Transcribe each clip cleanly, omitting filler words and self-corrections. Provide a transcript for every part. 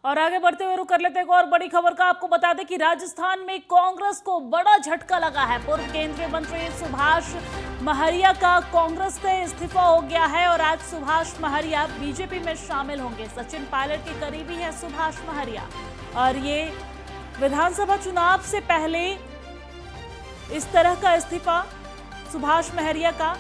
और आगे बढ़ते हुए रुक कर लेते हैं एक और बड़ी खबर का। आपको बता दें कि राजस्थान में कांग्रेस को बड़ा झटका लगा है। पूर्व केंद्रीय मंत्री सुभाष महरिया का कांग्रेस से इस्तीफा हो गया है और आज सुभाष महरिया बीजेपी में शामिल होंगे। सचिन पायलट के करीबी है सुभाष महरिया और ये विधानसभा चुनाव से पहले इस तरह का इस्तीफा सुभाष महरिया का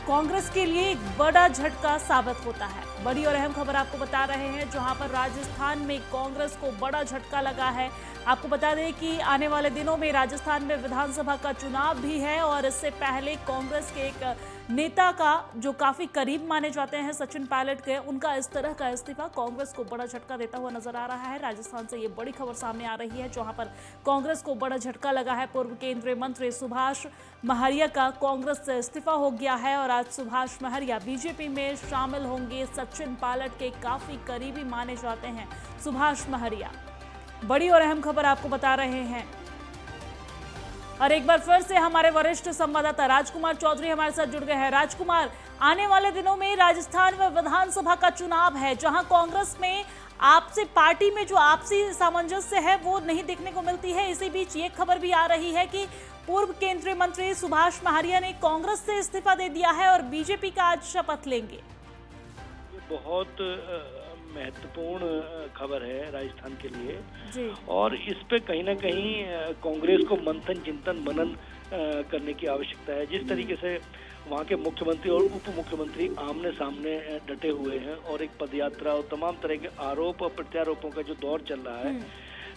कांग्रेस के लिए एक बड़ा झटका साबित होता है। बड़ी और अहम खबर आपको बता रहे हैं, जहां पर राजस्थान में कांग्रेस को बड़ा झटका लगा है। आपको बता दें कि आने वाले दिनों में राजस्थान में विधानसभा का चुनाव भी है और इससे पहले कांग्रेस के एक नेता का जो काफी करीब माने जाते हैं सचिन पायलट के, उनका इस तरह का इस्तीफा कांग्रेस को बड़ा झटका देता हुआ नजर आ रहा है। राजस्थान से ये बड़ी खबर सामने आ रही है, जहां पर कांग्रेस को बड़ा झटका लगा है। पूर्व केंद्रीय मंत्री सुभाष महरिया का कांग्रेस से इस्तीफा हो गया है और आज सुभाष महरिया बीजेपी में शामिल होंगे। सचिन पायलट के काफी करीबी माने जाते हैं सुभाष महरिया। बड़ी और अहम खबर आपको बता रहे हैं और एक बार फिर से हमारे वरिष्ठ संवाददाता राजकुमार चौधरी हमारे साथ जुड़ गए हैं। राजकुमार, आने वाले दिनों में राजस्थान में विधानसभा का चुनाव है, जहां कांग्रेस में आपसी पार्टी में जो आपसी सामंजस्य है वो नहीं देखने को मिलती है। इसी बीच ये खबर भी आ रही है कि पूर्व केंद्रीय मंत्री सुभाष महरिया ने कांग्रेस से इस्तीफा दे दिया है और बीजेपी का आज शपथ लेंगे। ये बहुत महत्वपूर्ण खबर है राजस्थान के लिए जी। और इस पे कहीं ना कहीं कांग्रेस को मंथन चिंतन मनन करने की आवश्यकता है। जिस तरीके से वहाँ के मुख्यमंत्री और उप मुख्यमंत्री आमने सामने डटे हुए हैं और एक पदयात्रा और तमाम तरह के आरोप और प्रत्यारोपों का जो दौर चल रहा है,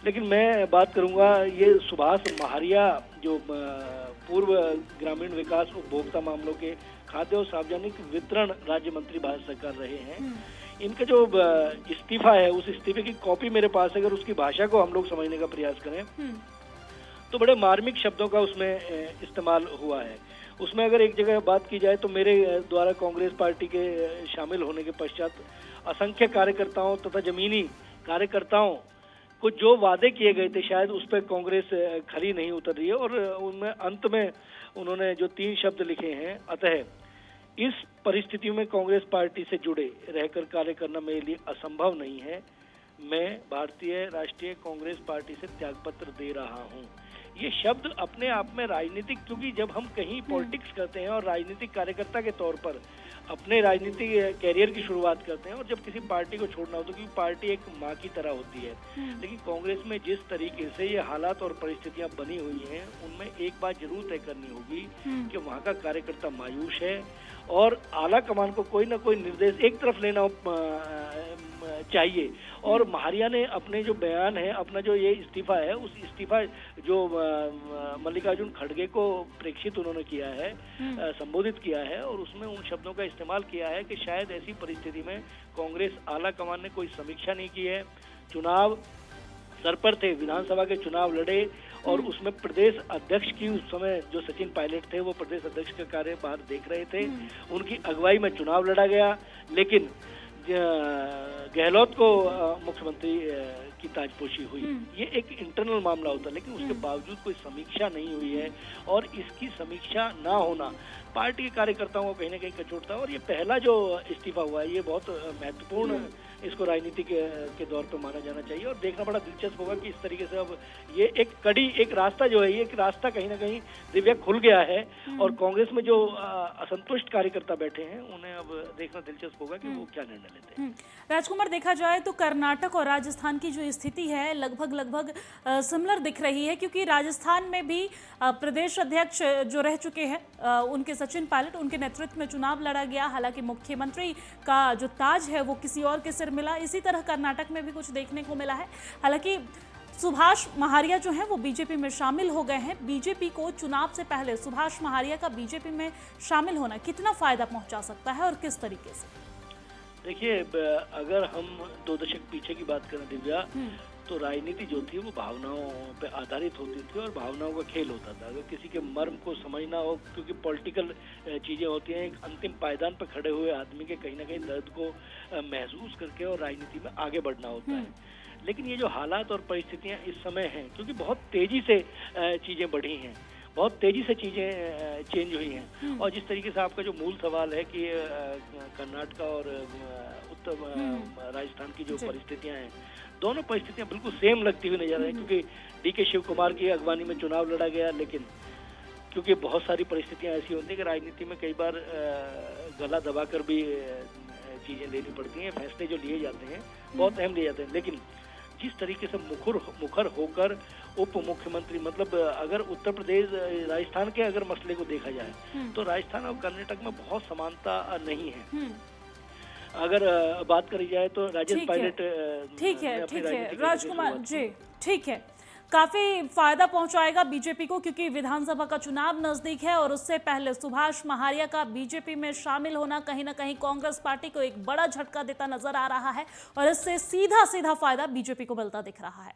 लेकिन मैं बात करूंगा ये सुभाष महरिया जो पूर्व ग्रामीण विकास उपभोक्ता मामलों के खाद्य और सार्वजनिक वितरण राज्य मंत्री भारत सरकार रहे हैं, इनका जो इस्तीफा है उस इस्तीफे की कॉपी मेरे पास है। अगर उसकी भाषा को हम लोग समझने का प्रयास करें तो बड़े मार्मिक शब्दों का उसमें इस्तेमाल हुआ है। उसमें अगर एक जगह बात की जाए तो मेरे द्वारा कांग्रेस पार्टी के शामिल होने के पश्चात असंख्य कार्यकर्ताओं तथा जमीनी कार्यकर्ताओं को जो वादे किए गए थे शायद उस पर कांग्रेस खरी नहीं उतर रही है और उनमें अंत में उन्होंने जो 3 शब्द लिखे हैं, अतः इस परिस्थिति में कांग्रेस पार्टी से जुड़े रहकर कार्य करना मेरे लिए असंभव नहीं है। मैं भारतीय राष्ट्रीय कांग्रेस पार्टी से त्यागपत्र दे रहा हूं। ये शब्द अपने आप में राजनीतिक, क्योंकि जब हम कहीं पॉलिटिक्स करते हैं और राजनीतिक कार्यकर्ता के तौर पर अपने राजनीतिक कैरियर की शुरुआत करते हैं और जब किसी पार्टी को छोड़ना हो तो क्योंकि पार्टी एक माँ की तरह होती है, लेकिन कांग्रेस में जिस तरीके से ये हालात और परिस्थितियां बनी हुई हैं उनमें एक बात जरूर तय करनी होगी कि वहाँ का कार्यकर्ता मायूस है और आला कमान को कोई ना कोई निर्देश एक तरफ लेना चाहिए। और महरिया ने अपने जो बयान है, अपना जो ये इस्तीफा है, उस इस्तीफा जो मल्लिकार्जुन खड़गे को प्रेक्षित उन्होंने किया है, संबोधित किया है और उसमें उन शब्दों का इस्तेमाल किया है कि शायद ऐसी परिस्थिति में कांग्रेस आला कमान ने कोई समीक्षा नहीं की है। चुनाव सर पर थे, विधानसभा के चुनाव लड़े और उसमें प्रदेश अध्यक्ष की उस समय जो सचिन पायलट थे वो प्रदेश अध्यक्ष का कार्यभार देख रहे थे, उनकी अगुवाई में चुनाव लड़ा गया, लेकिन गहलोत को मुख्यमंत्री की ताजपोशी हुई। ये एक इंटरनल मामला होता है, लेकिन उसके बावजूद कोई समीक्षा नहीं हुई है और इसकी समीक्षा ना होना पार्टी के कार्यकर्ताओं को कहीं ना कहीं कचोटता है और ये पहला जो इस्तीफा हुआ है ये बहुत महत्वपूर्ण इसको राजनीति के दौर पर माना जाना चाहिए और देखना बड़ा दिलचस्प होगा कि इस तरीके से अब ये एक रास्ता जो है, ये एक रास्ता कहीं ना कहीं दिव्या खुल गया है और कांग्रेस में जो असंतुष्ट कार्यकर्ता बैठे हैं उन्हें अब देखना दिलचस्प होगा कि वो क्या निर्णय लेते हैं। राजकुमार, देखा जाए तो कर्नाटक और राजस्थान की जो स्थिति है लगभग सिमिलर दिख रही है, क्योंकि राजस्थान में भी प्रदेश अध्यक्ष जो रह चुके हैं उनके सचिन पायलट, उनके नेतृत्व में चुनाव लड़ा गया। हालांकि मुख्यमंत्री का जो ताज है वो किसी और के सिर मिला। इसी तरह कर्नाटक में भी कुछ देखने को मिला है। हालांकि सुभाष महरिया जो है वो बीजेपी में शामिल हो गए हैं। बीजेपी को चुनाव से पहले सुभाष महरिया का बीजेपी में शामिल होना कितना फायदा पहुंचा सकता है और किस तरीके से? देखिए, अगर हम 2 दशक पीछे की बात करें दिव्या, तो राजनीति जो थी वो भावनाओं पे आधारित होती थी और भावनाओं का खेल होता था। अगर किसी के मर्म को समझना हो, क्योंकि पॉलिटिकल चीजें होती हैं, एक अंतिम पायदान पर खड़े हुए आदमी के कहीं ना कहीं दर्द को महसूस करके और राजनीति में आगे बढ़ना होता है। लेकिन ये जो हालात और परिस्थितियां इस समय हैं, क्योंकि बहुत तेजी से चीजें बढ़ी हैं, बहुत तेजी से चीजें चेंज हुई हैं और जिस तरीके से आपका जो मूल सवाल है कि कर्नाटक और उत्तर राजस्थान की जो परिस्थितियां हैं, दोनों परिस्थितियां बिल्कुल सेम लगती हुई नजर आ रही हैं, क्योंकि डीके शिव कुमार की अगवानी में चुनाव लड़ा गया, लेकिन क्योंकि बहुत सारी परिस्थितियां ऐसी होती हैं कि राजनीति में कई बार गला दबाकर भी चीजें लेनी पड़ती हैं, फैसले जो लिए जाते हैं बहुत अहम लिए जाते हैं। लेकिन जिस तरीके से मुखर होकर उप मुख्यमंत्री, मतलब अगर उत्तर प्रदेश राजस्थान के अगर मसले को देखा जाए तो राजस्थान और कर्नाटक में बहुत समानता नहीं है। अगर बात करी जाए तो राजेश पायलट ठीक है राजकुमार जी, ठीक है, काफी फायदा पहुंचाएगा बीजेपी को, क्योंकि विधानसभा का चुनाव नजदीक है और उससे पहले सुभाष महारिया का बीजेपी में शामिल होना कहीं ना कहीं कांग्रेस पार्टी को एक बड़ा झटका देता नजर आ रहा है और इससे सीधा फायदा बीजेपी को मिलता दिख रहा है।